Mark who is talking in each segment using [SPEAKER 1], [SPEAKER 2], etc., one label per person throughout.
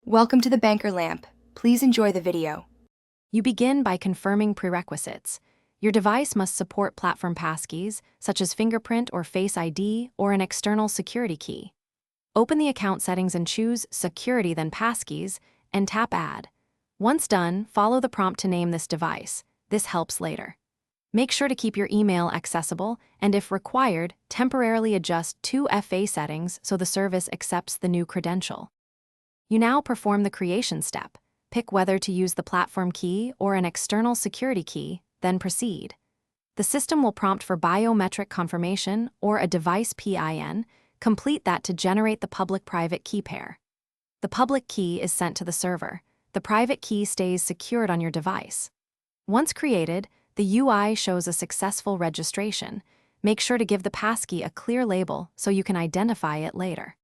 [SPEAKER 1] Welcome to the Banker Lamp. Please enjoy the video.
[SPEAKER 2] You begin by confirming prerequisites. Your device must support platform passkeys, such as fingerprint or Face ID, or an external security key. Open the account settings and choose Security then Passkeys, and tap Add. Once done, follow the prompt to name this device. This helps later. Make sure to keep your email accessible, and if required, temporarily adjust 2FA settings so the service accepts the new credential. You now perform the creation step. Pick whether to use the platform key or an external security key, then proceed. The system will prompt for biometric confirmation or a device PIN. Complete that to generate the public-private key pair. The public key is sent to the server. The private key stays secured on your device. Once created, the UI shows a successful registration. Make sure to give the passkey a clear label so you can identify it later.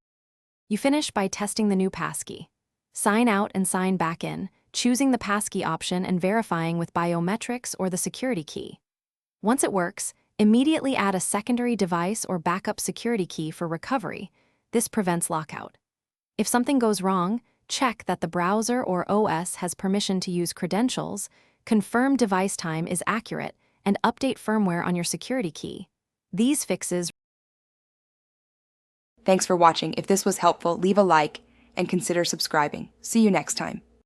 [SPEAKER 2] You finish by testing the new passkey. Sign out and sign back in, choosing the passkey option and verifying with biometrics or the security key. Once it works, immediately add a secondary device or backup security key for recovery. This prevents lockout. If something goes wrong, check that the browser or OS has permission to use credentials, confirm device time is accurate, and update firmware on your security key. These fixes.
[SPEAKER 1] Thanks for watching. If this was helpful, leave a like and consider subscribing. See you next time.